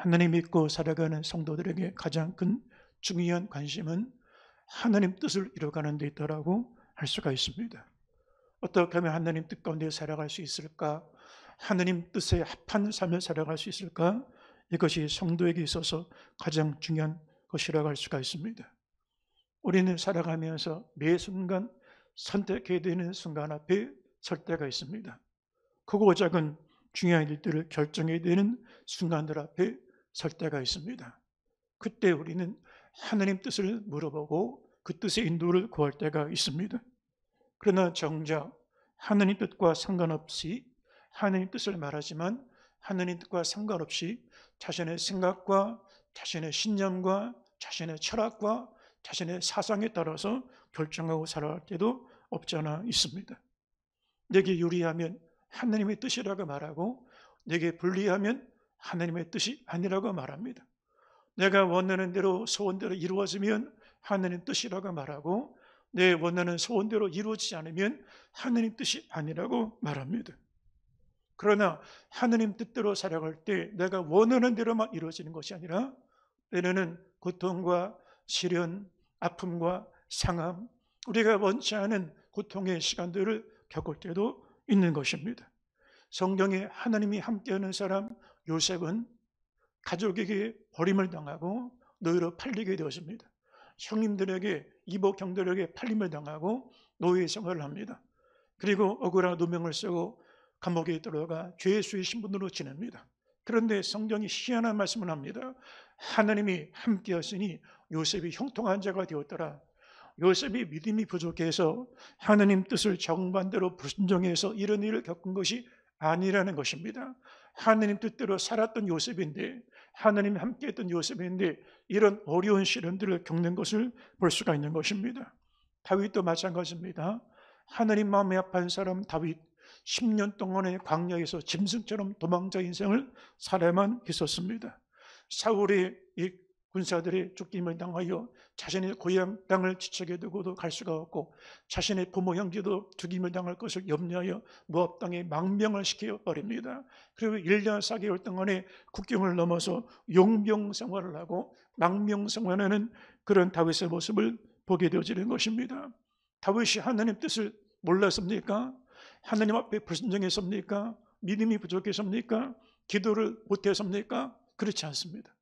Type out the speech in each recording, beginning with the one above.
하나님 믿고 살아가는 성도들에게 가장 큰 중요한 관심은 하나님 뜻을 이루어가는 데 있다라고 할 수가 있습니다. 어떻게 하면 하나님 뜻 가운데 살아갈 수 있을까? 하나님 뜻에 합한 삶을 살아갈 수 있을까? 이것이 성도에게 있어서 가장 중요한 것이라고 할 수가 있습니다. 우리는 살아가면서 매 순간 선택해야 되는 순간 앞에 설 때가 있습니다. 크고 작은 중요한 일들을 결정해야 되는 순간들 앞에 설 때가 있습니다. 그때 우리는 하나님 뜻을 물어보고 그 뜻의 인도를 구할 때가 있습니다. 그러나 정작 하나님 뜻과 상관없이 하나님 뜻을 말하지만 하나님 뜻과 상관없이 자신의 생각과 자신의 신념과 자신의 철학과 자신의 사상에 따라서 결정하고 살아갈 때도 없지 않아 있습니다. 내게 유리하면 하나님의 뜻이라고 말하고 내게 불리하면 하나님의 뜻이 아니라고 말합니다. 내가 원하는 대로 소원대로 이루어지면 하나님 뜻이라고 말하고 내 원하는 소원대로 이루어지지 않으면 하나님 뜻이 아니라고 말합니다. 그러나 하나님 뜻대로 살아갈 때 내가 원하는 대로만 이루어지는 것이 아니라 때로는 고통과 시련, 아픔과 상함, 우리가 원치 않은 고통의 시간들을 겪을 때도 있는 것입니다. 성경에 하나님이 함께하는 사람 요셉은 가족에게 버림을 당하고 노예로 팔리게 되었습니다. 형님들에게 이복 형들에게 팔림을 당하고 노예 생활을 합니다. 그리고 억울한 누명을 쓰고 감옥에 들어가 죄수의 신분으로 지냅니다. 그런데 성경이 희한한 말씀을 합니다. 하나님이 함께 하시니 요셉이 형통한 자가 되었더라. 요셉이 믿음이 부족해서 하나님 뜻을 정반대로 불순종해서 이런 일을 겪은 것이 아니라는 것입니다. 하나님 뜻대로 살았던 요셉인데 하나님이 함께했던 요셉인데 이런 어려운 시련들을 겪는 것을 볼 수가 있는 것입니다. 다윗도 마찬가지입니다. 하나님 마음에 합한 사람 다윗 10년 동안의 광야에서 짐승처럼 도망자 인생을 살아만 있었습니다. 사울의 이 군사들의 쫓김을 당하여 자신의 고향 땅을 지척에 두고도 갈 수가 없고 자신의 부모 형제도 죽임을 당할 것을 염려하여 모압 땅에 망명을 시켜버립니다. 그리고 1년 4개월 동안의 국경을 넘어서 용병 생활을 하고 망명 생활하는 그런 다윗의 모습을 보게 되어지는 것입니다. 다윗이 하나님 뜻을 몰랐습니까? 하나님 앞에 불순종했습니까? 믿음이 부족했습니까? 기도를 못했습니까? 그렇지 않습니다.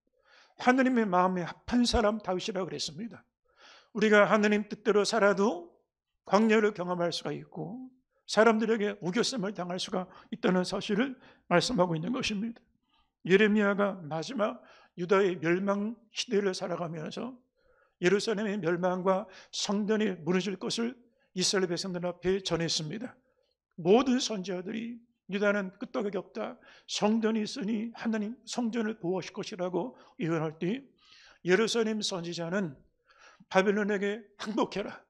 하나님의 마음에 합한 사람 다윗이라고 그랬습니다. 우리가 하나님 뜻대로 살아도 광야를 경험할 수가 있고 사람들에게 우겨쌈을 당할 수가 있다는 사실을 말씀하고 있는 것입니다. 예레미야가 마지막 유다의 멸망 시대를 살아가면서 예루살렘의 멸망과 성전이 무너질 것을 이스라엘 백성들 앞에 전했습니다. 모든 선지자들이 유다는 끄떡이 없다, 성전이 있으니 하나님 성전을 보호하실 것이라고 예언할 때 예루살렘 선지자는 바벨론에게 항복해라,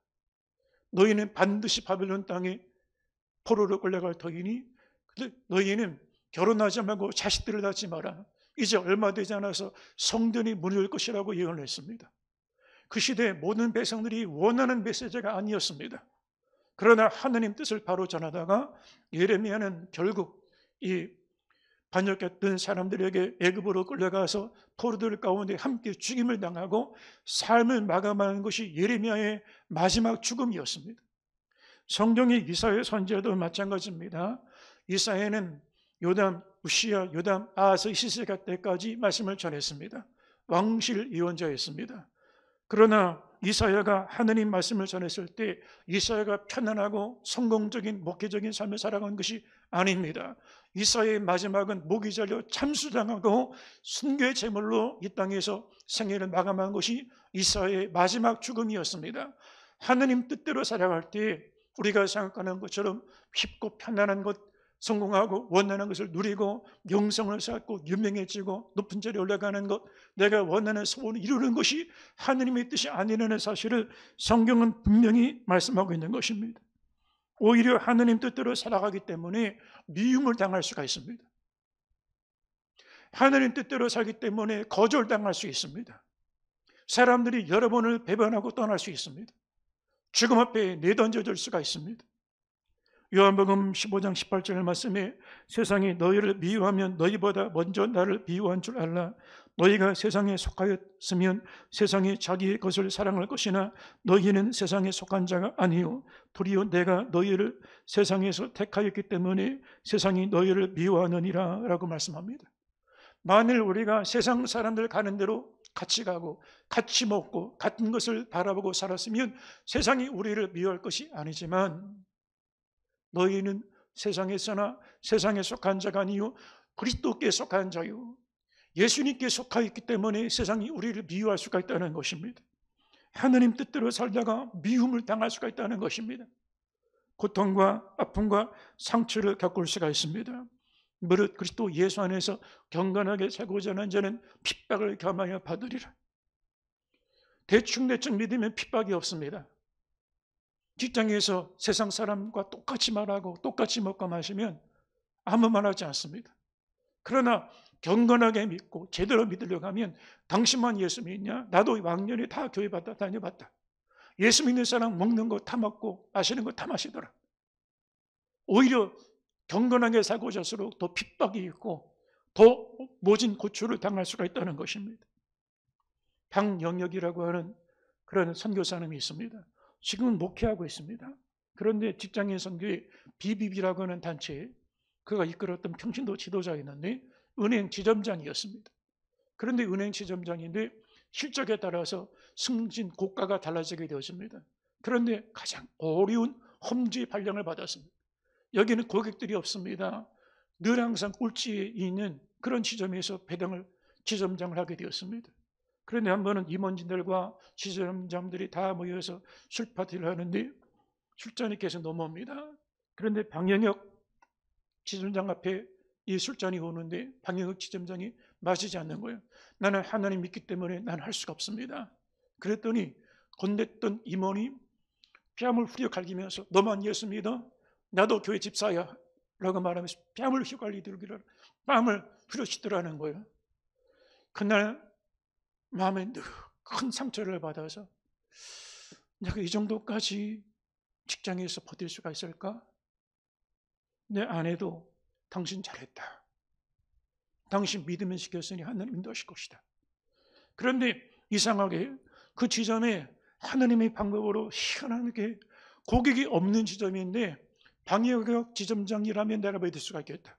너희는 반드시 바벨론 땅에 포로로 끌려갈 터이니 너희는 결혼하지 말고 자식들을 낳지 마라, 이제 얼마 되지 않아서 성전이 무너질 것이라고 예언을 했습니다. 그 시대에 모든 백성들이 원하는 메시지가 아니었습니다. 그러나 하나님 뜻을 바로 전하다가 예레미야는 결국 이 반역했던 사람들에게 애굽으로 끌려가서 포로들 가운데 함께 죽임을 당하고 삶을 마감하는 것이 예레미야의 마지막 죽음이었습니다. 성경의 이사야 선지자도 마찬가지입니다. 이사야는 요담, 우시야, 요담, 아하스, 히스기야 때까지 말씀을 전했습니다. 왕실 예언자였습니다. 그러나 이사야가 하나님 말씀을 전했을 때 이사야가 편안하고 성공적인 목회적인 삶을 살아간 것이 아닙니다. 이사야의 마지막은 목이 잘려 참수당하고 순교의 제물로 이 땅에서 생애를 마감한 것이 이사야의 마지막 죽음이었습니다. 하나님 뜻대로 살아갈 때 우리가 생각하는 것처럼 쉽고 편안한 것, 성공하고 원하는 것을 누리고 명성을 쌓고 유명해지고 높은 자리에 올라가는 것, 내가 원하는 소원을 이루는 것이 하나님의 뜻이 아니라는 사실을 성경은 분명히 말씀하고 있는 것입니다. 오히려 하나님 뜻대로 살아가기 때문에 미움을 당할 수가 있습니다. 하나님 뜻대로 살기 때문에 거절당할 수 있습니다. 사람들이 여러분을 배반하고 떠날 수 있습니다. 죽음 앞에 내던져질 수가 있습니다. 요한복음 15장 18절 말씀에 세상이 너희를 미워하면 너희보다 먼저 나를 미워한 줄 알라. 너희가 세상에 속하였으면 세상이 자기의 것을 사랑할 것이나 너희는 세상에 속한 자가 아니요 도리어 내가 너희를 세상에서 택하였기 때문에 세상이 너희를 미워하느니라 라고 말씀합니다. 만일 우리가 세상 사람들 가는 대로 같이 가고 같이 먹고 같은 것을 바라보고 살았으면 세상이 우리를 미워할 것이 아니지만, 너희는 세상에서나 세상에 속한 자가 아니요 그리스도께 속한 자요 예수님께 속하였기 때문에 세상이 우리를 미워할 수가 있다는 것입니다. 하나님 뜻대로 살다가 미움을 당할 수가 있다는 것입니다. 고통과 아픔과 상처를 겪을 수가 있습니다. 무릇 그리스도 예수 안에서 경건하게 살고자 하는 자는 핍박을 겸하여 받으리라. 대충대충 믿으면 핍박이 없습니다. 직장에서 세상 사람과 똑같이 말하고 똑같이 먹고 마시면 아무 말 하지 않습니다. 그러나 경건하게 믿고 제대로 믿으려고 하면 당신만 예수 믿냐? 나도 왕년에 다 교회 다녀봤다. 예수 믿는 사람 먹는 거 다 먹고 마시는 거 다 마시더라. 오히려 경건하게 살고자 할수록 더 핍박이 있고 더 모진 고초를 당할 수가 있다는 것입니다. 방영역이라고 하는 그런 선교사님이 있습니다. 지금은 목회하고 있습니다. 그런데 직장인 선교회 BBB라고 하는 단체에 그가 이끌었던 평신도 지도자였는데 은행 지점장이었습니다. 그런데 은행 지점장인데 실적에 따라서 승진 고가가 달라지게 되었습니다. 그런데 가장 어려운 험지 발령을 받았습니다. 여기는 고객들이 없습니다. 늘 항상 꼴찌에 있는 그런 지점에서 지점장을 하게 되었습니다. 그런데 한 번은 임원진들과 지점장들이 다 모여서 술 파티를 하는데 술잔이 계속 넘어옵니다. 그런데 방영혁 지점장 앞에 이 술잔이 오는데 방영혁 지점장이 마시지 않는 거예요. 나는 하나님 믿기 때문에 난 할 수가 없습니다. 그랬더니 건넸던 임원이 뺨을 후려 갈기면서 너만 예수 믿어? 나도 교회 집사야 라고 말하면서 뺨을 휘갈리더라고요. 뺨을 후려치더라는 거예요. 그날 마음에 큰 상처를 받아서 내가 이 정도까지 직장에서 버틸 수가 있을까? 내 아내도 당신 잘했다. 당신 믿으면 시켰으니 하나님 인도하실 것이다. 그런데 이상하게 그 지점에 하나님의 방법으로 희한하게 고객이 없는 지점인데 방영혁 지점장이라면 내가 믿을 수가 있겠다.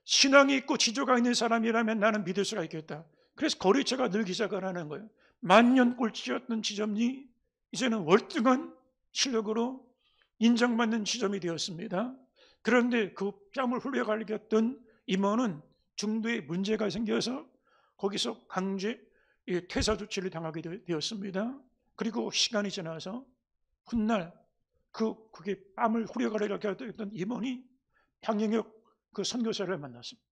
신앙이 있고 지조가 있는 사람이라면 나는 믿을 수가 있겠다. 그래서 거래처가 늘기 시작을 하는 거예요. 만년 꼴찌였던 지점이 이제는 월등한 실력으로 인정받는 지점이 되었습니다. 그런데 그 뺨을 흘려갈겼던 임원은 중도에 문제가 생겨서 거기서 강제 퇴사 조치를 당하게 되었습니다. 그리고 시간이 지나서 훗날 그게 뺨을 후려갈겼던 임원이 방영혁 그 선교사를 만났습니다.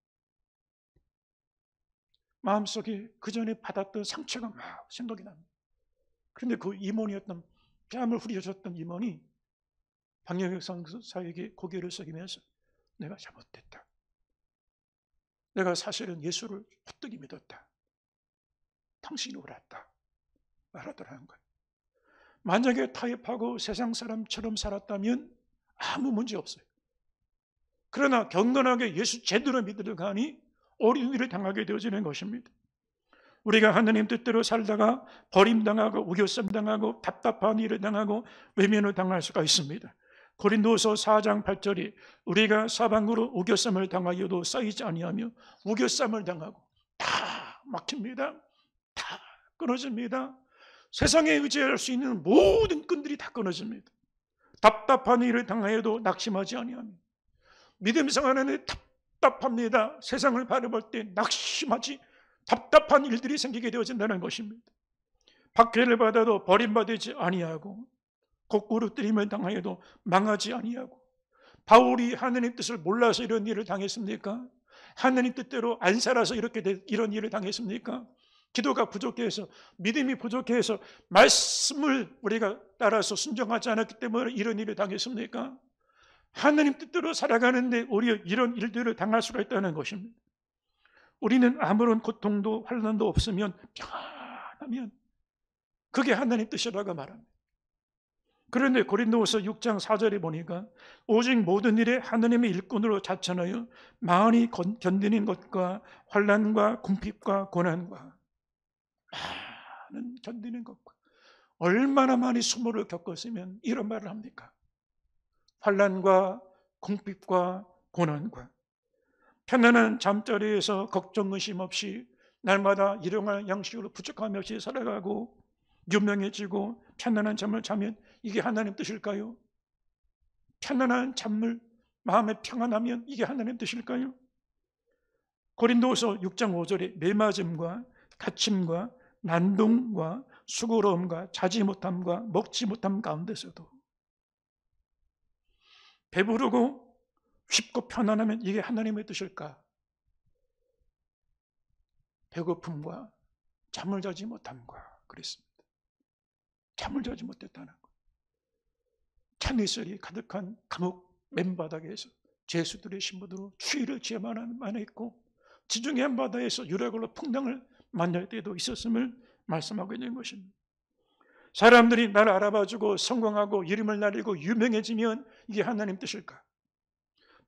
마음속에 그 전에 받았던 상처가 막 생각이 납니다. 그런데 그 임원이었던 뺨을 후려줬던 임원이 방영혁 선교사에게 고개를 숙이면서 내가 잘못됐다. 내가 사실은 예수를 헛되이 믿었다. 당신이 옳았다. 말하더라는 거예요. 만약에 타협하고 세상 사람처럼 살았다면 아무 문제 없어요. 그러나 경건하게 예수 제대로 믿으려고 하니 어려운 일을 당하게 되어지는 것입니다. 우리가 하나님 뜻대로 살다가 버림당하고 우겨쌈당하고 답답한 일을 당하고 외면을 당할 수가 있습니다. 고린도서 4장 8절이 우리가 사방으로 우겨쌈을 당하여도 쌓이지 아니하며 우겨쌈을 당하고 다 막힙니다. 다 끊어집니다. 세상에 의지할 수 있는 모든 끈들이 다 끊어집니다. 답답한 일을 당하여도 낙심하지 아니하며 믿음 생활에는 답답합니다. 세상을 바라볼 때 낙심하지 답답한 일들이 생기게 되어진다는 것입니다. 박해를 받아도 버림받지 아니하고 거꾸로 뜨림을 당하여도 망하지 아니하고 바울이 하나님 뜻을 몰라서 이런 일을 당했습니까? 하나님 뜻대로 안 살아서 이런 일을 당했습니까? 기도가 부족해서 믿음이 부족해서 말씀을 우리가 따라서 순종하지 않았기 때문에 이런 일을 당했습니까? 하나님 뜻대로 살아가는데 오히려 이런 일들을 당할 수가 있다는 것입니다. 우리는 아무런 고통도 환난도 없으면 평안하면 그게 하나님 뜻이라고 말합니다. 그런데 고린도후서 6장 4절에 보니까 오직 모든 일에 하나님의 일꾼으로 자천하여 많이 견디는 것과 환난과 궁핍과 고난과 많은 견디는 것과 얼마나 많이 수모를 겪었으면 이런 말을 합니까? 환난과 궁핍과 고난과 편안한 잠자리에서 걱정 의심 없이 날마다 일용할 양식으로 부족함 없이 살아가고 유명해지고 편안한 잠을 자면 이게 하나님 뜻일까요? 편안한 잠을 마음에 평안하면 이게 하나님 뜻일까요? 고린도후서 6장 5절에 매맞음과 갇힘과 난동과 수고로움과 자지 못함과 먹지 못함 가운데서도 배부르고 쉽고 편안하면 이게 하나님의 뜻일까? 배고픔과 잠을 자지 못함과 그랬습니다. 잠을 자지 못했다는 것. 찬이슬이 가득한 감옥 맨바닥에서 죄수들의 신부들로 추위를 지어만 했고 지중해 한바다에서 유라굴로 풍랑을 만날 때도 있었음을 말씀하고 있는 것입니다. 사람들이 나를 알아봐주고 성공하고 이름을 날리고 유명해지면 이게 하나님 뜻일까?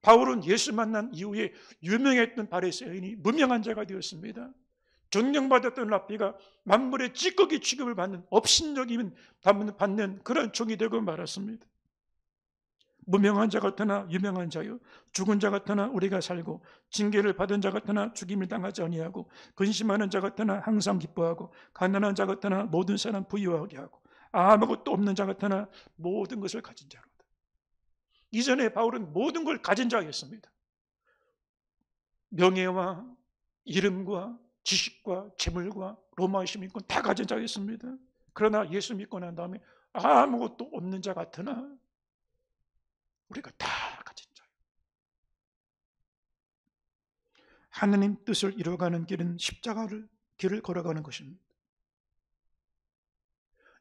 바울은 예수 만난 이후에 유명했던 바리새인이 무명한 자가 되었습니다. 존경받았던 랍비가 만물의 찌꺼기 취급을 받는 업신여김을 받는 그런 종이 되고 말았습니다. 무명한 자 같으나 유명한 자요, 죽은 자 같으나 우리가 살고 징계를 받은 자 같으나 죽임을 당하지 아니하고 근심하는 자 같으나 항상 기뻐하고 가난한 자 같으나 모든 사람 부유하게 하고 아무것도 없는 자 같으나 모든 것을 가진 자로다. 이전에 바울은 모든 걸 가진 자였습니다. 명예와 이름과 지식과 재물과 로마의 시민권 다 가진 자였습니다. 그러나 예수 믿고 난 다음에 아무것도 없는 자 같으나 우리가 다 가진 자예요. 하나님 뜻을 이루어가는 길은 십자가를 길을 걸어가는 것입니다.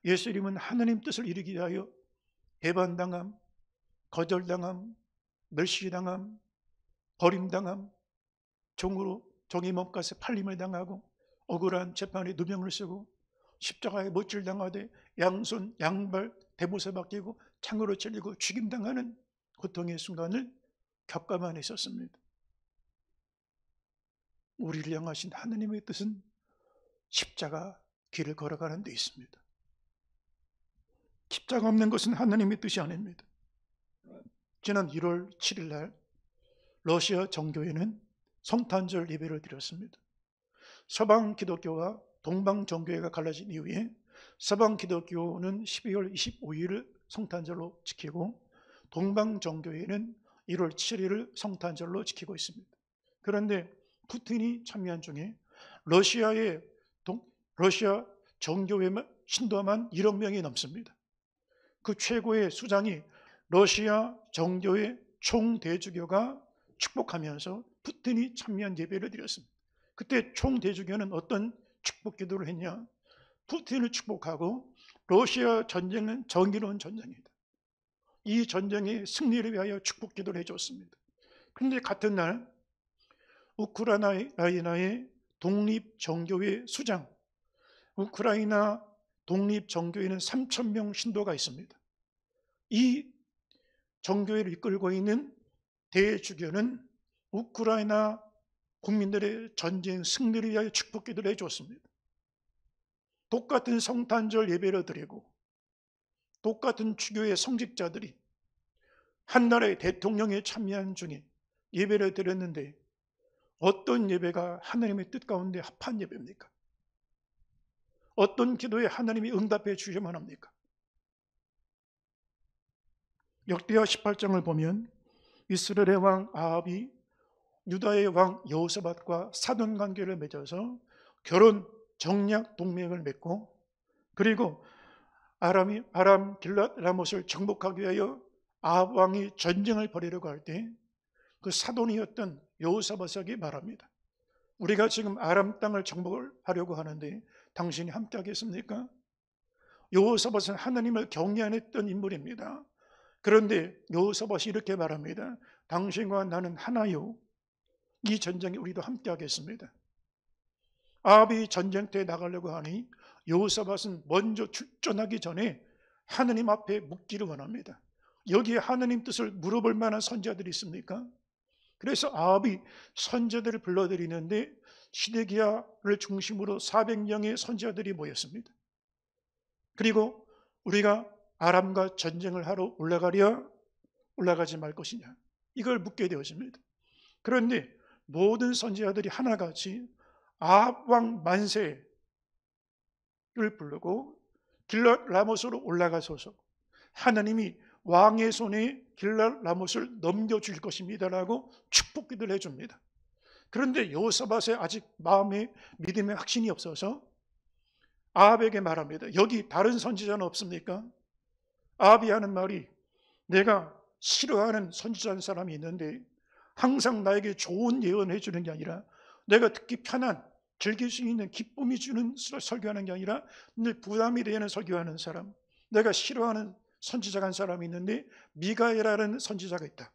예수님은 하나님 뜻을 이루기 위하여 배반당함, 거절당함, 멸시당함, 버림당함, 종의 몸값에 팔림을 당하고 억울한 재판에 누명을 쓰고 십자가에 못질 당하되 양손 양발 대못에 박히고 창으로 찔리고 죽임당하는 고통의 순간을 겪어만 있었습니다. 우리를 향하신 하나님의 뜻은 십자가 길을 걸어가는 데 있습니다. 십자가 없는 것은 하나님의 뜻이 아닙니다. 지난 1월 7일 날 러시아 정교회는 성탄절 예배를 드렸습니다. 서방 기독교와 동방 정교회가 갈라진 이후에 서방 기독교는 12월 25일을 성탄절로 지키고 동방 정교회는 1월 7일을 성탄절로 지키고 있습니다. 그런데 푸틴이 참여한 중에 러시아 정교회 신도만 1억 명이 넘습니다. 그 최고의 수장이 러시아 정교회 총대주교가 축복하면서 푸틴이 참여한 예배를 드렸습니다. 그때 총대주교는 어떤 축복 기도를 했냐? 푸틴을 축복하고 러시아 전쟁은 정의로운 전쟁이다. 이 전쟁의 승리를 위하여 축복 기도를 해줬습니다. 그런데 같은 날 우크라이나의 독립정교회 수장, 우크라이나 독립정교회는 3,000명 신도가 있습니다. 이 정교회를 이끌고 있는 대주교는 우크라이나 국민들의 전쟁 승리를 위하여 축복 기도를 해줬습니다. 똑같은 성탄절 예배를 드리고 똑같은 주교의 성직자들이 한 나라의 대통령에 참여한 중에 예배를 드렸는데 어떤 예배가 하나님의 뜻 가운데 합한 예배입니까? 어떤 기도에 하나님이 응답해 주셔야만 합니까? 역대하 18장을 보면 이스라엘의 왕 아합이 유다의 왕 여호사밧과 사돈관계를 맺어서 결혼 정략 동맹을 맺고 그리고 아람 길랏 라못을 정복하기 위하여 아합 왕이 전쟁을 벌이려고 할 때 그 사돈이었던 여호사밧에게 말합니다. 우리가 지금 아람 땅을 정복을 하려고 하는데 당신이 함께 하겠습니까? 여호사밧은 하나님을 경외 안 했던 인물입니다. 그런데 여호사밧이 이렇게 말합니다. 당신과 나는 하나요. 이 전쟁에 우리도 함께 하겠습니다. 아합이 전쟁터에 나가려고 하니 여호사밧은 먼저 출전하기 전에 하느님 앞에 묻기를 원합니다. 여기에 하느님 뜻을 물어볼 만한 선지자들이 있습니까? 그래서 아합이 선지자들을 불러들이는데 시드기야를 중심으로 400명의 선지자들이 모였습니다. 그리고 우리가 아람과 전쟁을 하러 올라가랴 올라가지 말 것이냐, 이걸 묻게 되어집니다. 그런데 모든 선지자들이 하나같이 아합 왕 만세를 부르고 길랏 라못으로 올라가소서, 하나님이 왕의 손에 길랏 라못을 넘겨줄 것입니다라고 축복 기도를 해줍니다. 그런데 여호사밧의 아직 마음에 믿음의 확신이 없어서 아합에게 말합니다. 여기 다른 선지자는 없습니까? 아합이 하는 말이, 내가 싫어하는 선지자인 사람이 있는데 항상 나에게 좋은 예언해 주는 게 아니라, 내가 듣기 편한, 즐길 수 있는 기쁨이 주는 설교하는 게 아니라 늘 부담이 되는 설교하는 사람, 내가 싫어하는 선지자가 한 사람이 있는데 미가엘이라는 선지자가 있다.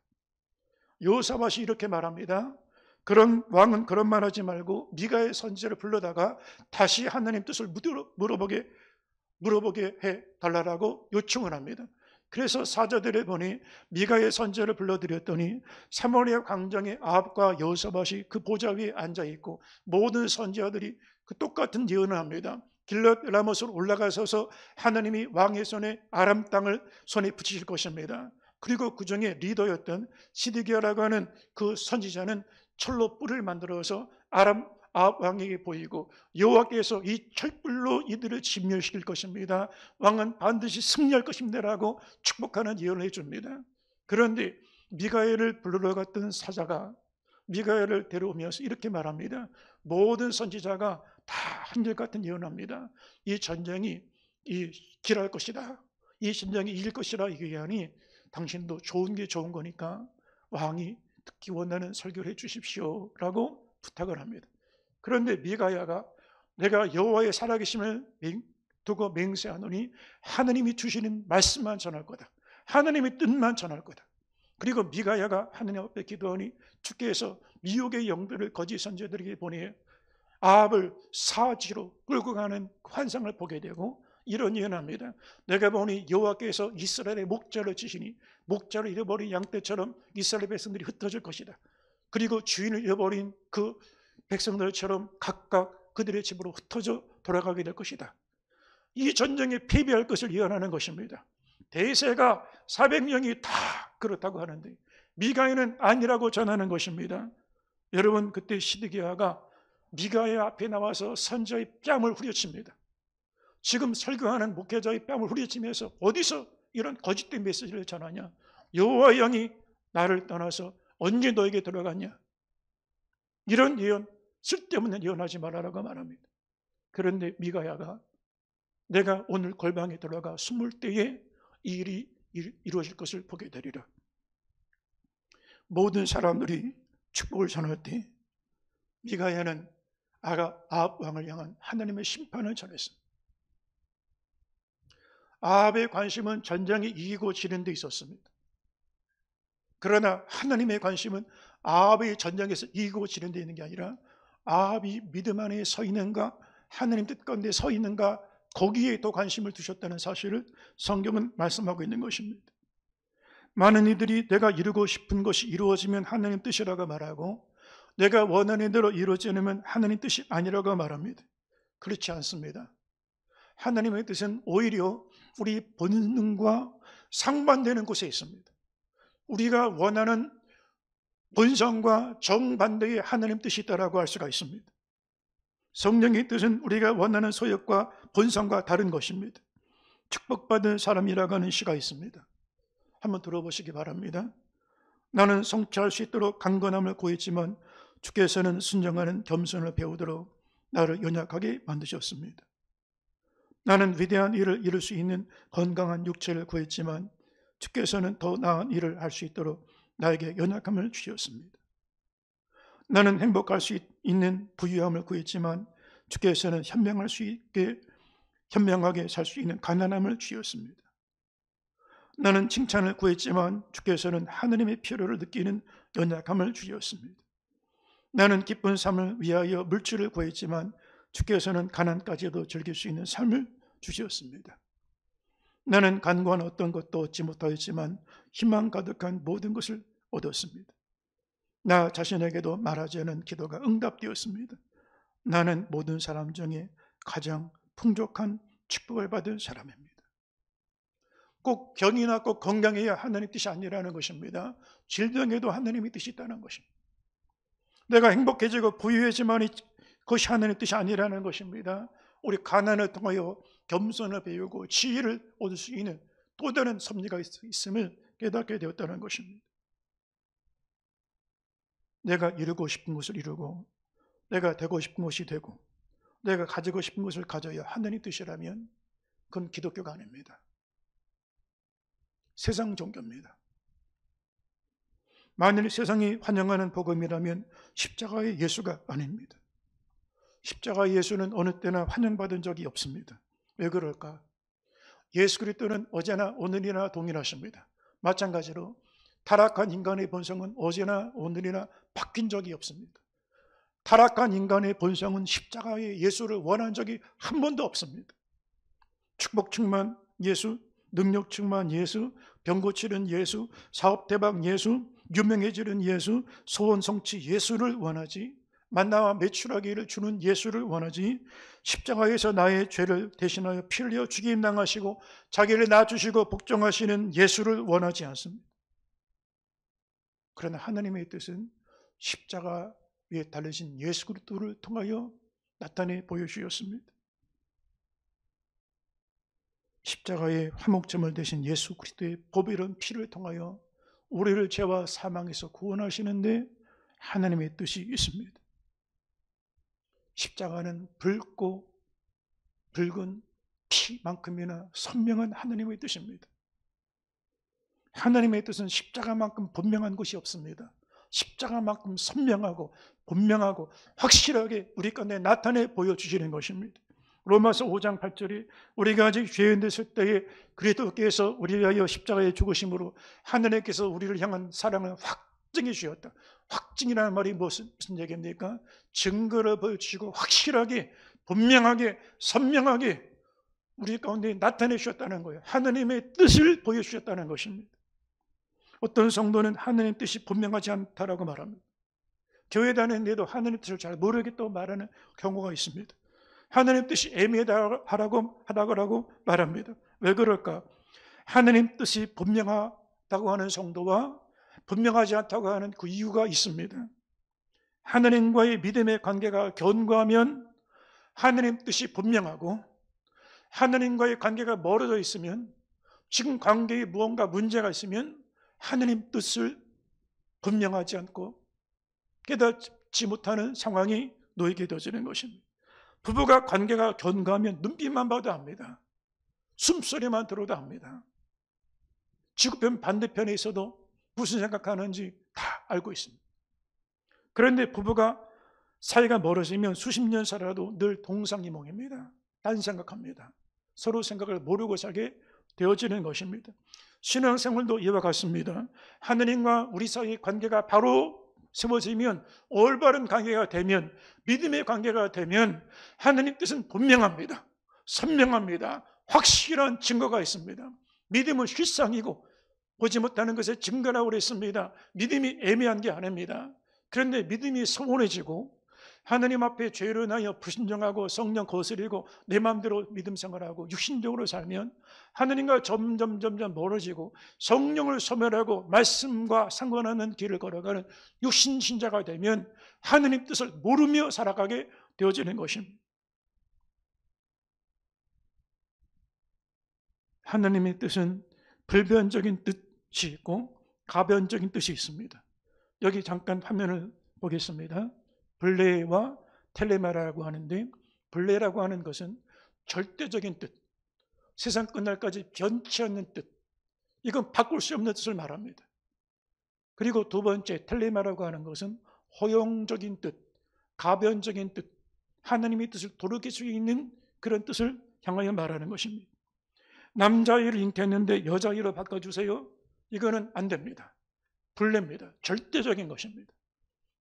여호사밧이 이렇게 말합니다. 그런 왕은 그런 말하지 말고 미가엘 선지자를 불러다가 다시 하나님 뜻을 물어보게 해달라고 요청을 합니다. 그래서 사자들을 보니 미가엘 선지자를 불러들였더니 사마리아 광장에 아합과 여호사밧이 그 보좌 위에 앉아있고 모든 선지자들이 그 똑같은 예언을 합니다. 길랏 라못으로 올라가서서 하나님이 왕의 손에 아람 땅을 손에 붙이실 것입니다. 그리고 그 중에 리더였던 시드기야라고 하는 그 선지자는 철로 뿔을 만들어서 아합 왕에게 보이고, 여호와께서 이 철불로 이들을 진멸시킬 것입니다. 왕은 반드시 승리할 것입니다라고 축복하는 예언을 해줍니다. 그런데 미가엘을 부르러 갔던 사자가 미가엘을 데려오면서 이렇게 말합니다. 모든 선지자가 다 한결같은 예언합니다. 이 전쟁이 길할 것이다, 이 전쟁이 이길 것이라 얘기하니 당신도 좋은 게 좋은 거니까 왕이 듣기 원하는 설교를 해 주십시오라고 부탁을 합니다. 그런데 미가야가 내가 여호와의 살아계심을 두고 맹세하노니 하나님이 주시는 말씀만 전할 거다, 하나님의 뜻만 전할 거다. 그리고 미가야가 하나님 앞에 기도하니 주께서 미혹의 영들을 거짓 선지자들에게 보내 아합을 사지로 끌고 가는 환상을 보게 되고 이런 예언합니다. 내가 보니 여호와께서 이스라엘의 목자를 치시니 목자를 잃어버린 양떼처럼 이스라엘 백성들이 흩어질 것이다. 그리고 주인을 잃어버린 그 백성들처럼 각각 그들의 집으로 흩어져 돌아가게 될 것이다. 이 전쟁에 패배할 것을 예언하는 것입니다. 대세가 400명이 다 그렇다고 하는데 미가야는 아니라고 전하는 것입니다. 여러분, 그때 시드기야가 미가야 앞에 나와서 선지자의 뺨을 후려칩니다. 지금 설교하는 목회자의 뺨을 후려치면서 어디서 이런 거짓된 메시지를 전하냐, 여호와의 영이 나를 떠나서 언제 너에게 들어갔냐, 이런 예언, 쓸데없는 예언하지 말아라고 말합니다. 그런데 미가야가 내가 오늘 골방에 들어가 숨을 때에 이 일이 이루어질 것을 보게 되리라. 모든 사람들이 축복을 전할 때 미가야는 아합 왕을 향한 하나님의 심판을 전했습니다. 아합의 관심은 전쟁이 이기고 지는 데 있었습니다. 그러나 하나님의 관심은 아합의 전쟁에서 이기고 지는 데 있는 게 아니라 아합이 믿음 안에 서 있는가, 하나님 뜻 가운데 서 있는가, 거기에 더 관심을 두셨다는 사실을 성경은 말씀하고 있는 것입니다. 많은 이들이 내가 이루고 싶은 것이 이루어지면 하나님 뜻이라고 말하고 내가 원하는 대로 이루어지지 않으면 하나님 뜻이 아니라고 말합니다. 그렇지 않습니다. 하나님의 뜻은 오히려 우리 본능과 상반되는 곳에 있습니다. 우리가 원하는 본성과 정반대의 하나님 뜻이 있다고 할 수가 있습니다. 성령의 뜻은 우리가 원하는 소욕과 본성과 다른 것입니다. 축복받은 사람이라고 하는 시가 있습니다. 한번 들어보시기 바랍니다. 나는 성취할 수 있도록 강건함을 구했지만 주께서는 순종하는 겸손을 배우도록 나를 연약하게 만드셨습니다. 나는 위대한 일을 이룰 수 있는 건강한 육체를 구했지만 주께서는 더 나은 일을 할 수 있도록 나에게 연약함을 주셨습니다. 나는 행복할 수 있는 부유함을 구했지만 주께서는 현명하게 살 수 있는 가난함을 주셨습니다. 나는 칭찬을 구했지만 주께서는 하느님의 필요를 느끼는 연약함을 주셨습니다. 나는 기쁜 삶을 위하여 물질을 구했지만 주께서는 가난까지도 즐길 수 있는 삶을 주셨습니다. 나는 간구한 어떤 것도 얻지 못하였지만 희망 가득한 모든 것을 얻었습니다. 나 자신에게도 말하지 않은 기도가 응답되었습니다. 나는 모든 사람 중에 가장 풍족한 축복을 받은 사람입니다. 꼭 병이나 꼭 건강해야 하나님 뜻이 아니라는 것입니다. 질병에도 하나님의 뜻이 있다는 것입니다. 내가 행복해지고 부유해지만이 그것이 하나님의 뜻이 아니라는 것입니다. 우리 가난을 통하여 겸손을 배우고 지혜를 얻을 수 있는 또 다른 섭리가 있음을 깨닫게 되었다는 것입니다. 내가 이루고 싶은 것을 이루고 내가 되고 싶은 것이 되고 내가 가지고 싶은 것을 가져야 하나님 뜻이라면 그건 기독교가 아닙니다. 세상 종교입니다. 만일 세상이 환영하는 복음이라면 십자가의 예수가 아닙니다. 십자가의 예수는 어느 때나 환영받은 적이 없습니다. 왜 그럴까? 예수 그리스도는 어제나 오늘이나 동일하십니다. 마찬가지로 타락한 인간의 본성은 어제나 오늘이나 바뀐 적이 없습니다. 타락한 인간의 본성은 십자가의 예수를 원한 적이 한 번도 없습니다. 축복 충만 예수, 능력 충만 예수, 병 고치는 예수, 사업 대박 예수, 유명해지는 예수, 소원 성취 예수를 원하지, 만나와 매출하기를 주는 예수를 원하지, 십자가에서 나의 죄를 대신하여 피 흘려 죽임 당하시고 자기를 낳아주시고 복종하시는 예수를 원하지 않습니다. 그러나 하나님의 뜻은 십자가 위에 달리신 예수 그리스도를 통하여 나타내 보여주셨습니다. 십자가의 화목제물 되신 예수 그리스도의 보배로운 피를 통하여 우리를 죄와 사망에서 구원하시는데 하나님의 뜻이 있습니다. 십자가는 붉고 붉은 피만큼이나 선명한 하나님의 뜻입니다. 하나님의 뜻은 십자가만큼 분명한 것이 없습니다. 십자가만큼 선명하고 분명하고 확실하게 우리 가운데 나타내 보여주시는 것입니다. 로마서 5장 8절이 우리가 아직 죄인 됐을 때에 그리스도께서 우리를 위하여 십자가에 죽으심으로 하나님께서 우리를 향한 사랑을 확증해 주셨다. 확증이라는 말이 무슨 얘기입니까? 증거를 보여주시고 확실하게 분명하게 선명하게 우리 가운데 나타내 주셨다는 거예요. 하나님의 뜻을 보여주셨다는 것입니다. 어떤 성도는 하나님의 뜻이 분명하지 않다라고 말합니다. 교회 다니는데도 하나님의 뜻을 잘 모르겠다고 말하는 경우가 있습니다. 하나님 뜻이 애매하다고 말합니다. 왜 그럴까? 하나님 뜻이 분명하다고 하는 성도와 분명하지 않다고 하는 그 이유가 있습니다. 하나님과의 믿음의 관계가 견고하면 하나님 뜻이 분명하고, 하나님과의 관계가 멀어져 있으면, 지금 관계에 무언가 문제가 있으면 하나님 뜻을 분명하지 않고 깨닫지 못하는 상황이 놓이게 되어지는 것입니다. 부부가 관계가 견고하면 눈빛만 봐도 압니다. 숨소리만 들어도 압니다. 지구편 반대편에 있어도 무슨 생각하는지 다 알고 있습니다. 그런데 부부가 사이가 멀어지면 수십 년 살아도 늘 동상이몽입니다. 딴 생각합니다. 서로 생각을 모르고 살게 되어지는 것입니다. 신앙생활도 이와 같습니다. 하느님과 우리 사이의 관계가 바로 세워지면, 올바른 관계가 되면, 믿음의 관계가 되면 하나님 뜻은 분명합니다. 선명합니다. 확실한 증거가 있습니다. 믿음은 실상이고 보지 못하는 것의 증거라고 그랬습니다. 믿음이 애매한 게 아닙니다. 그런데 믿음이 소원해지고 하나님 앞에 죄를 인하여 불신정하고 성령 거스리고 내 마음대로 믿음 생활하고 육신적으로 살면 하나님과 점점 멀어지고 성령을 소멸하고 말씀과 상관하는 길을 걸어가는 육신신자가 되면 하나님 뜻을 모르며 살아가게 되어지는 것입니다. 하나님의 뜻은 불변적인 뜻이 있고 가변적인 뜻이 있습니다. 여기 잠깐 화면을 보겠습니다. 블레와 텔레마라고 하는데, 블레라고 하는 것은 절대적인 뜻, 세상 끝날까지 변치 않는 뜻, 이건 바꿀 수 없는 뜻을 말합니다. 그리고 두 번째 텔레마라고 하는 것은 허용적인 뜻, 가변적인 뜻, 하나님의 뜻을 돌이킬 수 있는 그런 뜻을 향하여 말하는 것입니다. 남자아이를 잉태했는데 여자아이로 바꿔주세요, 이거는 안 됩니다. 블레입니다. 절대적인 것입니다.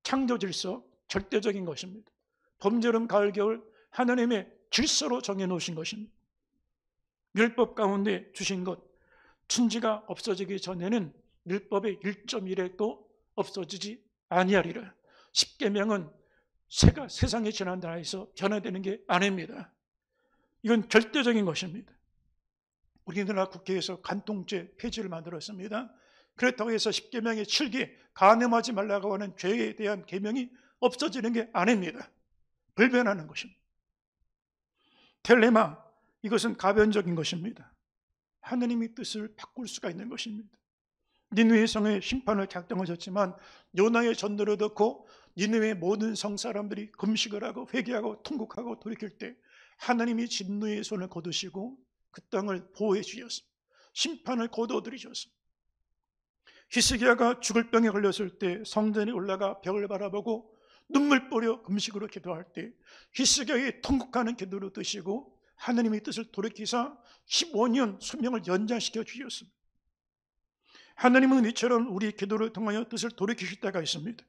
창조 질서, 절대적인 것입니다. 봄, 여름, 가을, 겨울 하나님의 질서로 정해놓으신 것입니다. 율법 가운데 주신 것, 천지가 없어지기 전에는 율법의 1.1획도 없어지지 아니하리라. 십계명은 세상에 지난다 해서 변화되는 게 아닙니다. 이건 절대적인 것입니다. 우리나라 국회에서 간통죄 폐지를 만들었습니다. 그렇다고 해서 십계명의 7개 간음하지 말라고 하는 죄에 대한 계명이 없어지는 게 아닙니다. 불변하는 것입니다. 텔레마, 이것은 가변적인 것입니다. 하느님의 뜻을 바꿀 수가 있는 것입니다. 니느웨 성의 심판을 작정하셨지만 요나의 전도를 듣고 니느웨 모든 성 사람들이 금식을 하고 회개하고 통곡하고 돌이킬 때 하나님이 진노의 손을 거두시고 그 땅을 보호해 주셨습니다. 심판을 거두어들이셨습니다. 히스기야가 죽을 병에 걸렸을 때 성전에 올라가 벽을 바라보고 눈물 뿌려 금식으로 기도할 때 히스기야의 통곡하는 기도를 드시고 하나님의 뜻을 돌이키사 15년 수명을 연장시켜 주셨습니다. 하나님은 이처럼 우리 기도를 통하여 뜻을 돌이키실 때가 있습니다.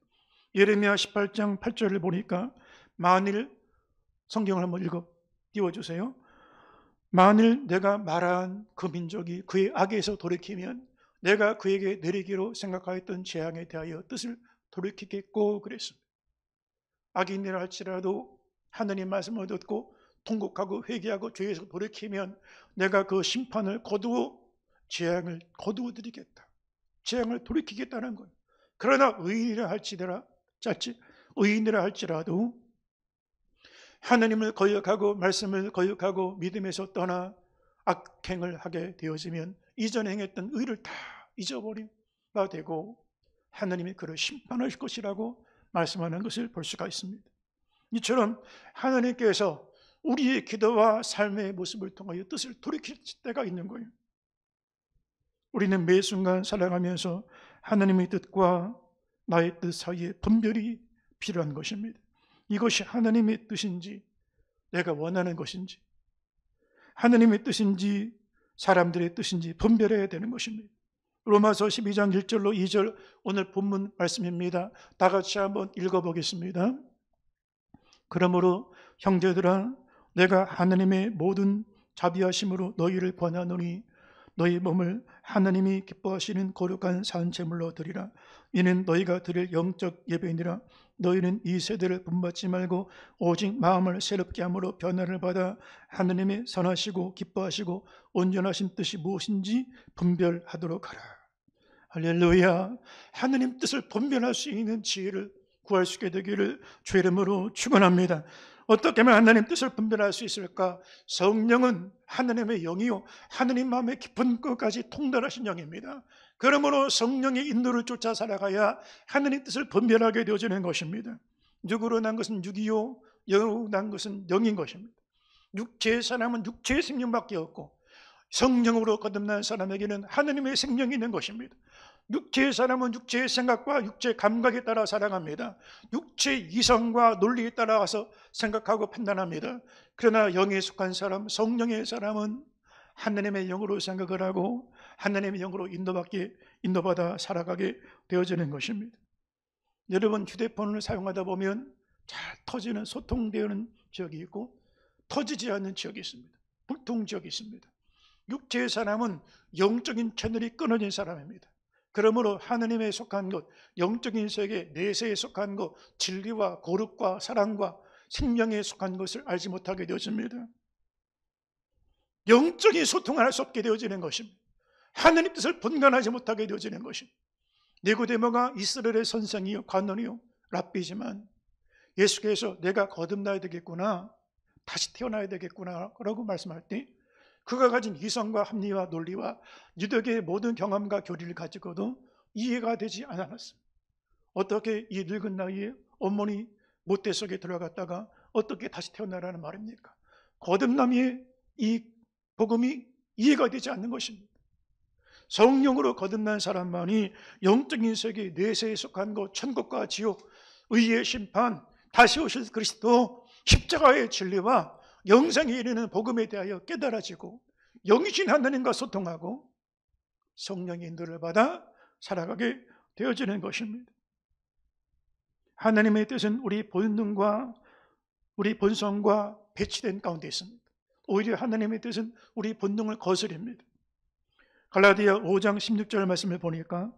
예레미야 18장 8절을 보니까 만일, 성경을 한번 띄워주세요. 만일 내가 말한 그 민족이 그의 악에서 돌이키면 내가 그에게 내리기로 생각하였던 재앙에 대하여 뜻을 돌이키겠고 그랬습니다. 악인이라 할지라도 하나님 말씀을 듣고 통곡하고 회개하고 죄에서 돌이키면 내가 그 심판을 거두어 재앙을 거두어 드리겠다. 재앙을 돌이키겠다는 거예요. 그러나 의인이라 할지라도 하나님을 거역하고 말씀을 거역하고 믿음에서 떠나 악행을 하게 되어지면 이전에 행했던 의를 다 잊어버리가 되고 하나님이 그를 심판하실 것이라고 말씀하는 것을 볼 수가 있습니다. 이처럼 하나님께서 우리의 기도와 삶의 모습을 통하여 뜻을 돌이킬 때가 있는 거예요. 우리는 매 순간 살아가면서 하나님의 뜻과 나의 뜻 사이에 분별이 필요한 것입니다. 이것이 하나님의 뜻인지 내가 원하는 것인지 하나님의 뜻인지 사람들의 뜻인지 분별해야 되는 것입니다. 로마서 12장 1절로 2절 오늘 본문 말씀입니다. 다 같이 한번 읽어보겠습니다. 그러므로 형제들아 내가 하나님의 모든 자비하심으로 너희를 권하노니 너희 몸을 하나님이 기뻐하시는 거룩한 산제물로 드리라. 이는 너희가 드릴 영적 예배이니라. 너희는 이 세대를 본받지 말고 오직 마음을 새롭게 함으로 변화를 받아 하나님의 선하시고 기뻐하시고 온전하신 뜻이 무엇인지 분별하도록 하라. 할렐루야. 하나님 뜻을 분별할 수 있는 지혜를 구할 수 있게 되기를 주의 이름으로 축원합니다. 어떻게 하면 하나님 뜻을 분별할 수 있을까? 성령은 하나님의 영이요 하나님 마음의 깊은 끝까지 통달하신 영입니다. 그러므로 성령의 인도를 쫓아 살아가야 하나님 뜻을 분별하게 되어지는 것입니다. 육으로 난 것은 육이요 영으로 난 것은 영인 것입니다. 육체의 사람은 육체의 생명밖에 없고 성령으로 거듭난 사람에게는 하나님의 생명이 있는 것입니다. 육체의 사람은 육체의 생각과 육체의 감각에 따라 살아갑니다. 육체의 이성과 논리에 따라서 생각하고 판단합니다. 그러나 영에 속한 사람, 성령의 사람은 하나님의 영으로 생각을 하고 하나님의 영으로 인도받아 살아가게 되어지는 것입니다. 여러분 휴대폰을 사용하다 보면 잘 터지는 소통되는 지역이 있고 터지지 않는 지역이 있습니다. 불통 지역이 있습니다. 육체의 사람은 영적인 채널이 끊어진 사람입니다. 그러므로 하나님에 속한 것, 영적인 세계, 내세에 속한 것, 진리와 거룩과 사랑과 생명에 속한 것을 알지 못하게 되어집니다. 영적인 소통을 할 수 없게 되어지는 것입니다. 하나님 뜻을 분간하지 못하게 되어지는 것입니다. 니고데모가 이스라엘의 선생이요 관원이요 랍비지만 예수께서 내가 거듭나야 되겠구나, 다시 태어나야 되겠구나 라고 말씀할 때 그가 가진 이성과 합리와 논리와 유대교의 모든 경험과 교리를 가지고도 이해가 되지 않았습니다. 어떻게 이 늙은 나이에 어머니 모태 속에 들어갔다가 어떻게 다시 태어나라는 말입니까? 거듭남의 이 복음이 이해가 되지 않는 것입니다. 성령으로 거듭난 사람만이 영적인 세계, 내세에 속한 것, 천국과 지옥, 의의 심판, 다시 오실 그리스도, 십자가의 진리와 영생에 이르는 복음에 대하여 깨달아지고 영이신 하나님과 소통하고 성령의 인도를 받아 살아가게 되어지는 것입니다. 하나님의 뜻은 우리 본능과 우리 본성과 배치된 가운데 있습니다. 오히려 하나님의 뜻은 우리 본능을 거스립니다. 갈라디아 5장 16절 말씀을 보니까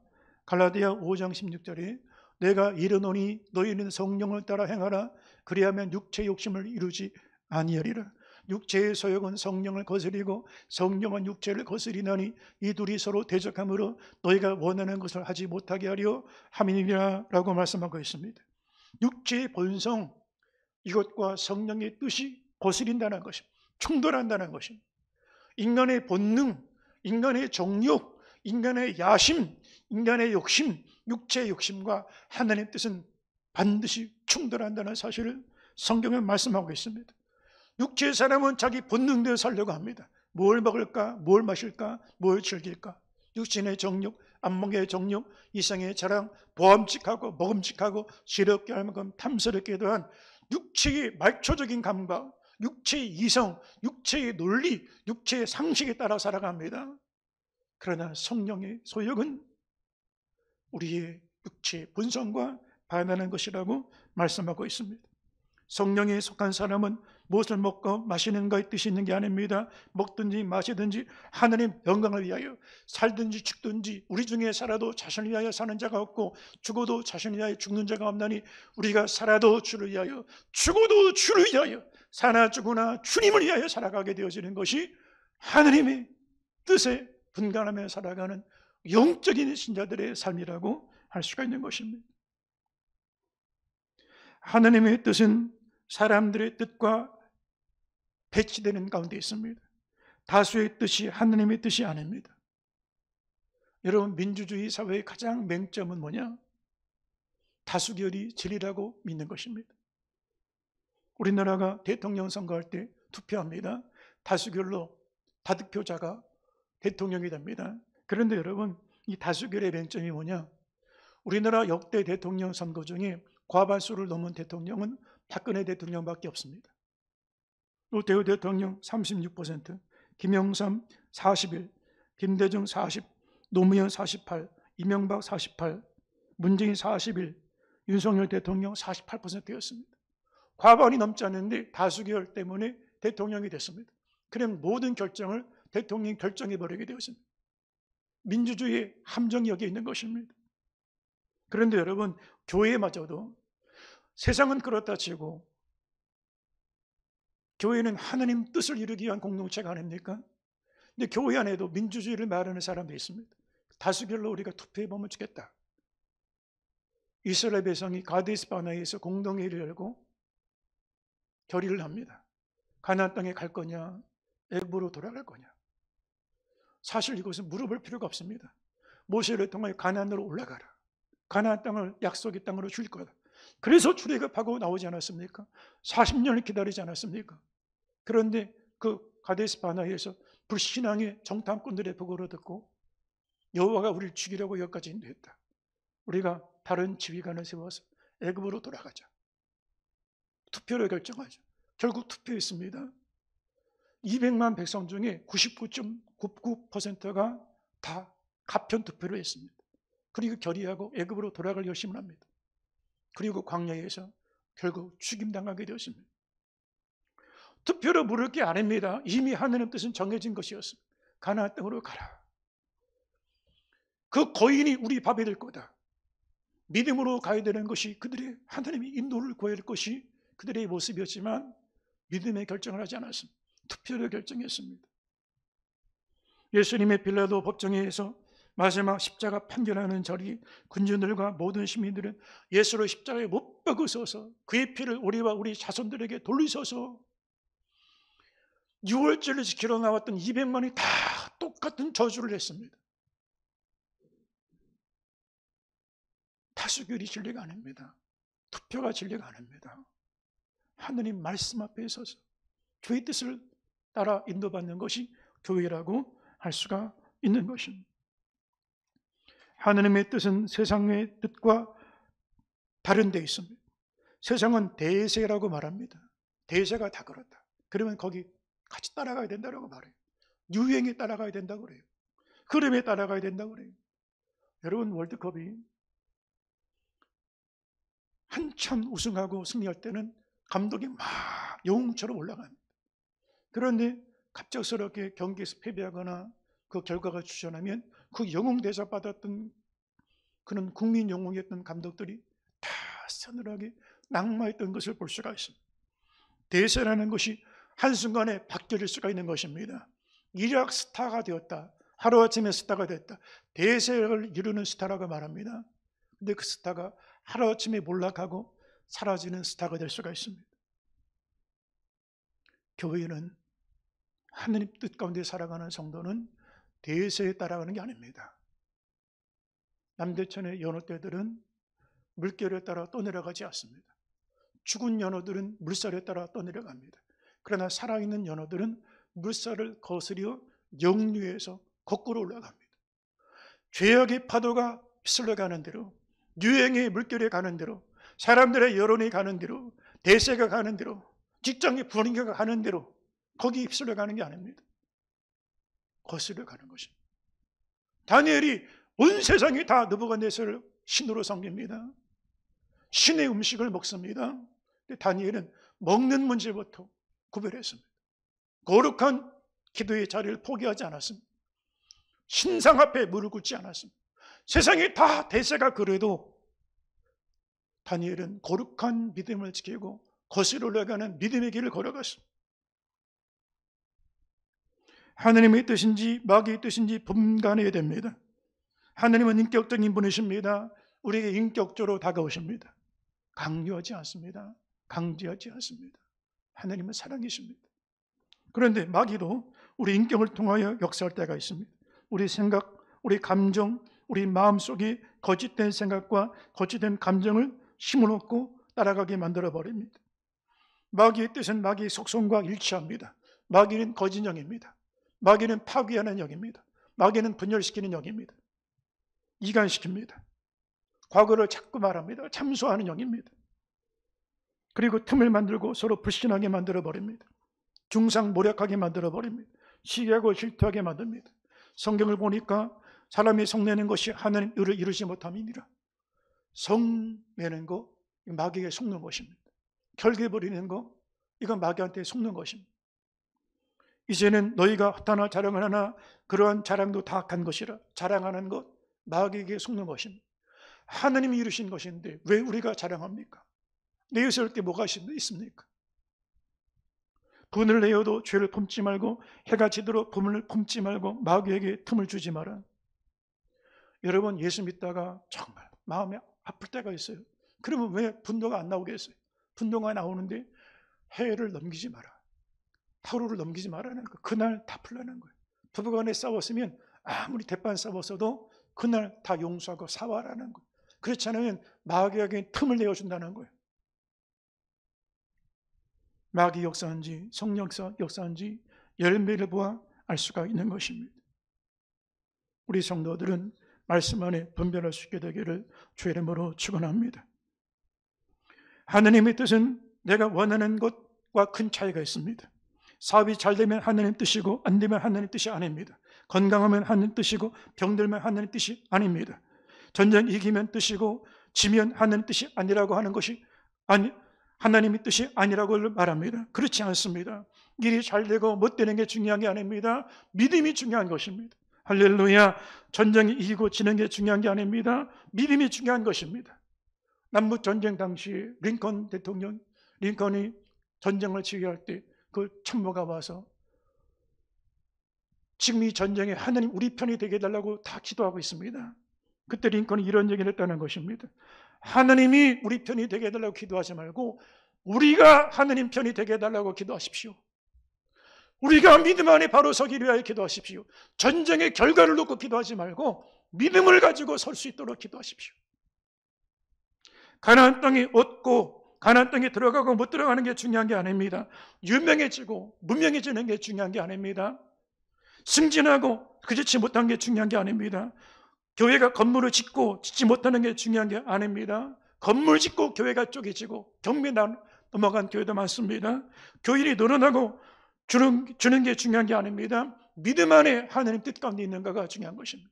갈라디아 5장 16절에 내가 이르노니 너희는 성령을 따라 행하라 그리하면 육체의 욕심을 이루지 아니하리라. 육체의 소욕은 성령을 거스리고 성령은 육체를 거스리나니 이 둘이 서로 대적하므로 너희가 원하는 것을 하지 못하게 하려 함이니라 라고 말씀하고 있습니다. 육체의 본성, 이것과 성령의 뜻이 거스린다는 것입니다. 충돌한다는 것입니다. 인간의 본능, 인간의 정욕, 인간의 야심, 인간의 욕심, 육체의 욕심과 하나님의 뜻은 반드시 충돌한다는 사실을 성경은 말씀하고 있습니다. 육체의 사람은 자기 본능대로 살려고 합니다. 뭘 먹을까, 뭘 마실까, 뭘 즐길까. 육신의 정욕, 안목의 정욕, 이성의 자랑, 보암직하고 먹음직하고 지럽게 할 만큼 탐스럽게도 한 육체의 말초적인 감각, 육체의 이성, 육체의 논리, 육체의 상식에 따라 살아갑니다. 그러나 성령의 소욕은 우리의 육체의 본성과 반하는 것이라고 말씀하고 있습니다. 성령에 속한 사람은 무엇을 먹고 마시는가의 뜻이 있는 게 아닙니다. 먹든지 마시든지 하나님 영광을 위하여 살든지 죽든지 우리 중에 살아도 자신을 위하여 사는 자가 없고 죽어도 자신을 위하여 죽는 자가 없나니 우리가 살아도 주를 위하여 죽어도 주를 위하여 사나 죽으나 주님을 위하여 살아가게 되어지는 것이 하나님의 뜻에 분간하며 살아가는 영적인 신자들의 삶이라고 할 수가 있는 것입니다. 하나님의 뜻은 사람들의 뜻과 배치되는 가운데 있습니다. 다수의 뜻이 하나님의 뜻이 아닙니다. 여러분, 민주주의 사회의 가장 맹점은 뭐냐? 다수결이 진리라고 믿는 것입니다. 우리나라가 대통령 선거할 때 투표합니다. 다수결로 다득표자가 대통령이 됩니다. 그런데 여러분, 이 다수결의 맹점이 뭐냐? 우리나라 역대 대통령 선거 중에 과반수를 넘은 대통령은 박근혜 대통령밖에 없습니다. 노태우 대통령 36%, 김영삼 41, 김대중 40, 노무현 48, 이명박 48, 문재인 41, 윤석열 대통령 48%였습니다. 과반이 넘지 않는데 다수결 때문에 대통령이 됐습니다. 그럼 모든 결정을 대통령이 결정해버리게 되었습니다. 민주주의의 함정이 여기에 있는 것입니다. 그런데 여러분, 교회마저도 세상은 그렇다 치고 교회는 하나님 뜻을 이루기 위한 공동체가 아닙니까? 근데 교회 안에도 민주주의를 말하는 사람도 있습니다. 다수결로 우리가 투표해보면 좋겠다. 이스라엘 백성이 가데스 바네아에서 공동회의를 열고 결의를 합니다. 가나안 땅에 갈 거냐, 애굽으로 돌아갈 거냐. 사실 이것은 물어볼 필요가 없습니다. 모세를 통해 가나안으로 올라가라. 가나안 땅을 약속의 땅으로 줄 거다. 그래서 출애굽하고 나오지 않았습니까? 40년을 기다리지 않았습니까? 그런데 그 가데스 바네아에서 불신앙의 정탐꾼들의 보고를 듣고 여호와가 우리를 죽이려고 여기까지 인도했다. 우리가 다른 지휘관을 세워서 애굽으로 돌아가자. 투표를 결정하죠. 결국 투표했습니다. 200만 백성 중에 99.99%가 다 가편 투표를 했습니다. 그리고 결의하고 애굽으로 돌아갈 결심을 합니다. 그리고 광야에서 결국 죽임당하게 되었습니다. 투표로 물을 게 아닙니다. 이미 하나님의 뜻은 정해진 것이었습니다. 가나안 땅으로 가라. 그 거인이 우리 밥이 될 거다. 믿음으로 가야 되는 것이 그들의 하나님의 인도를 구할 것이 그들의 모습이었지만 믿음의 결정을 하지 않았습니다. 투표로 결정했습니다. 예수님의 빌라도 법정에서 마지막 십자가 판결하는 자리 군중들과 모든 시민들은 예수를 십자가에 못 박으셔서 그의 피를 우리와 우리 자손들에게 돌리셔서 6월절을 지키러 나왔던 200만이 다 똑같은 저주를 했습니다. 다수결이 진리가 아닙니다. 투표가 진리가 아닙니다. 하느님 말씀 앞에 서서 교회 뜻을 따라 인도받는 것이 교회라고 할 수가 있는 것입니다. 하느님의 뜻은 세상의 뜻과 다른 데 있습니다. 세상은 대세라고 말합니다. 대세가 다 그렇다. 그러면 거기 같이 따라가야 된다고 말해요. 유행에 따라가야 된다고 그래요. 흐름에 따라가야 된다고 그래요. 여러분, 월드컵이 한참 우승하고 승리할 때는 감독이 막 영웅처럼 올라갑니다. 그런데 갑작스럽게 경기에서 패배하거나 그 결과가 주저하면 그 영웅 대접 받았던 그런 국민 영웅이었던 감독들이 다 서늘하게 낙마했던 것을 볼 수가 있습니다. 대세라는 것이 한순간에 바뀔 수가 있는 것입니다. 일약 스타가 되었다. 하루아침에 스타가 됐다. 대세를 이루는 스타라고 말합니다. 근데 그 스타가 하루아침에 몰락하고 사라지는 스타가 될 수가 있습니다. 교회는 하느님 뜻 가운데 살아가는 성도는 대세에 따라가는 게 아닙니다. 남대천의 연어떼들은 물결에 따라 떠내려가지 않습니다. 죽은 연어들은 물살에 따라 떠내려갑니다. 그러나 살아있는 연어들은 물살을 거스려 역류해서 거꾸로 올라갑니다. 죄악의 파도가 휩쓸려 가는 대로, 유행의 물결에 가는 대로, 사람들의 여론이 가는 대로, 대세가 가는 대로, 직장의 분위기가 가는 대로 거기 휩쓸려 가는 게 아닙니다. 거스려 가는 것입니다. 다니엘이 온 세상이 다 느부갓네살을 신으로 섬깁니다. 신의 음식을 먹습니다. 다니엘은 먹는 문제부터 구별했습니다. 거룩한 기도의 자리를 포기하지 않았습니다. 신상 앞에 무릎 꿇지 않았습니다. 세상에 다 대세가 그래도 다니엘은 거룩한 믿음을 지키고 거슬러 올라가는 믿음의 길을 걸어갔습니다. 하나님의 뜻인지 마귀의 뜻인지 분간해야 됩니다. 하나님은 인격적인 분이십니다. 우리에게 인격적으로 다가오십니다. 강요하지 않습니다. 강제하지 않습니다. 하나님은 사랑이십니다. 그런데 마귀도 우리 인격을 통하여 역사할 때가 있습니다. 우리 생각, 우리 감정, 우리 마음속에 거짓된 생각과 거짓된 감정을 심어놓고 따라가게 만들어버립니다. 마귀의 뜻은 마귀의 속성과 일치합니다. 마귀는 거짓 영입니다. 마귀는 파괴하는 영입니다. 마귀는 분열시키는 영입니다. 이간시킵니다. 과거를 자꾸 말합니다. 참소하는 영입니다. 그리고 틈을 만들고 서로 불신하게 만들어버립니다. 중상모략하게 만들어버립니다. 시기하고 실토하게 만듭니다. 성경을 보니까 사람이 성내는 것이 하나님 의를 이루지 못함이니라. 성내는 거 마귀에게 속는 것입니다. 결계 버리는 거 이건 마귀한테 속는 것입니다. 이제는 너희가 헛하나 자랑을 하나 그러한 자랑도 다 간 것이라. 자랑하는 것 마귀에게 속는 것입니다. 하나님이 이루신 것인데 왜 우리가 자랑합니까? 내세울 게 뭐가 있습니까? 분을 내어도 죄를 품지 말고 해가 지도록 분을 품지 말고 마귀에게 틈을 주지 마라. 여러분 예수 믿다가 정말 마음이 아플 때가 있어요. 그러면 왜 분노가 안 나오겠어요? 분노가 나오는데 해를 넘기지 마라. 하루를 넘기지 말라는 거. 그날 다 풀라는 거예요. 부부간에 싸웠으면 아무리 대판 싸웠어도 그날 다 용서하고 사과하라는 거예요. 그렇지 않으면 마귀에게 틈을 내어준다는 거예요. 마귀 역사인지 성령 역사인지 열매를 보아 알 수가 있는 것입니다. 우리 성도들은 말씀 안에 분별할 수 있게 되기를 주의 이름으로 축원합니다. 하나님의 뜻은 내가 원하는 것과 큰 차이가 있습니다. 사업이 잘 되면 하나님 뜻이고 안 되면 하나님 뜻이 아닙니다. 건강하면 하나님 뜻이고 병들면 하나님 뜻이 아닙니다. 전쟁 이기면 뜻이고 지면 하나님 뜻이 아니라고 하는 것이 하나님의 뜻이 아니라고 말합니다. 그렇지 않습니다. 일이 잘 되고 못 되는 게 중요한 게 아닙니다. 믿음이 중요한 것입니다. 할렐루야. 전쟁이 이기고 지는 게 중요한 게 아닙니다. 믿음이 중요한 것입니다. 남북 전쟁 당시 링컨 대통령, 링컨이 전쟁을 지휘할 때 그 참모가 와서 지금 이 전쟁에 하나님 우리 편이 되게 해달라고 다 기도하고 있습니다. 그때 링컨이 이런 얘기를 했다는 것입니다. 하나님이 우리 편이 되게 해달라고 기도하지 말고 우리가 하나님 편이 되게 해달라고 기도하십시오. 우리가 믿음 안에 바로 서기 위하여 기도하십시오. 전쟁의 결과를 놓고 기도하지 말고 믿음을 가지고 설 수 있도록 기도하십시오. 가나안 땅에 얻고 가나안 땅에 들어가고 못 들어가는 게 중요한 게 아닙니다. 유명해지고 무명해지는 게 중요한 게 아닙니다. 승진하고 그렇지 못한 게 중요한 게 아닙니다. 교회가 건물을 짓고 짓지 못하는 게 중요한 게 아닙니다. 건물 짓고 교회가 쪼개지고 경매 넘어간 교회도 많습니다. 교인이 늘어나고 주는 게 중요한 게 아닙니다. 믿음 안에 하나님 뜻 가운데 있는가가 중요한 것입니다.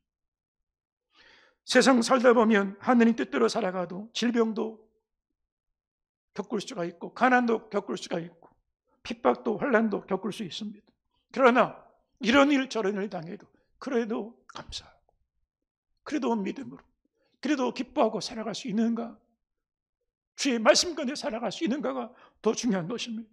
세상 살다 보면 하나님 뜻대로 살아가도 질병도 겪을 수가 있고 가난도 겪을 수가 있고 핍박도 환난도 겪을 수 있습니다. 그러나 이런 일 저런 일 당해도 그래도 감사하고, 그래도 믿음으로, 그래도 기뻐하고 살아갈 수 있는가, 주의 말씀 가운데 살아갈 수 있는가가 더 중요한 것입니다.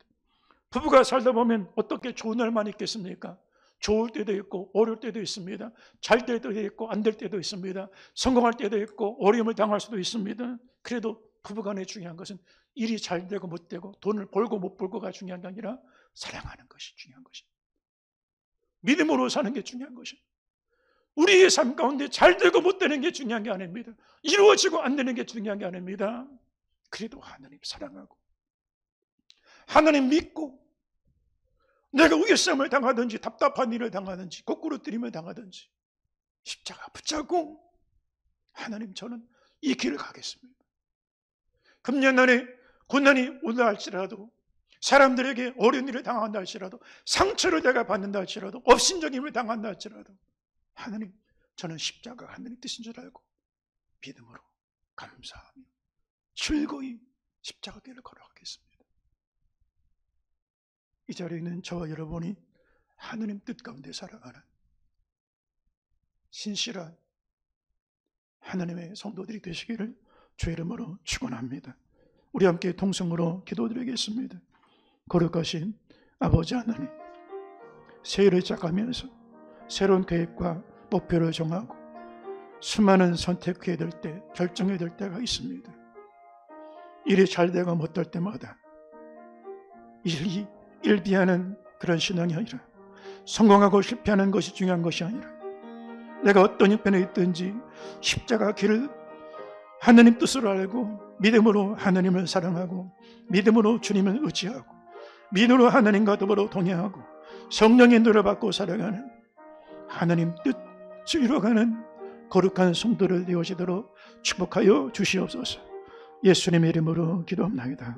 부부가 살다 보면 어떻게 좋은 날만 있겠습니까? 좋을 때도 있고 어려울 때도 있습니다. 잘 될 때도 있고 안 될 때도 있습니다. 성공할 때도 있고 어려움을 당할 수도 있습니다. 그래도 부부간에 중요한 것은 일이 잘 되고 못 되고 돈을 벌고 못 벌고가 중요한 게 아니라 사랑하는 것이 중요한 것입니다. 믿음으로 사는 게 중요한 것입니다. 우리의 삶 가운데 잘 되고 못 되는 게 중요한 게 아닙니다. 이루어지고 안 되는 게 중요한 게 아닙니다. 그래도 하나님 사랑하고 하나님 믿고 내가 위기성을 당하든지 답답한 일을 당하든지 거꾸로 들임을 당하든지 십자가 붙잡고 하나님 저는 이 길을 가겠습니다. 금년 안에 고난이 온다 할지라도 사람들에게 어려운 일을 당한다 할지라도 상처를 내가 받는다 할지라도 업신적임을 당한다 할지라도 하나님 저는 십자가가 하나님 뜻인 줄 알고 믿음으로 감사하며 즐거이 십자가 길을 걸어가겠습니다. 이 자리에 있는 저와 여러분이 하나님 뜻 가운데 살아가는 신실한 하나님의 성도들이 되시기를 주의 이름으로 축원합니다. 우리 함께 통성으로 기도드리겠습니다. 거룩하신 아버지 하나님, 새해를 시작하면서 새로운 계획과 목표를 정하고 수많은 선택해야 될 때, 결정해야 될 때가 있습니다. 일이 잘 되고 못될 때마다 일비하는 그런 신앙이 아니라 성공하고 실패하는 것이 중요한 것이 아니라 내가 어떤 형편에 있든지 십자가 길을 하나님 뜻으로 알고 믿음으로 하나님을 사랑하고 믿음으로 주님을 의지하고 믿음으로 하나님과 더불어 동행하고 성령의 인도를 받고 살아가는 하나님 뜻을 이루어가는 거룩한 성도를 되어지도록 축복하여 주시옵소서. 예수님의 이름으로 기도합니다.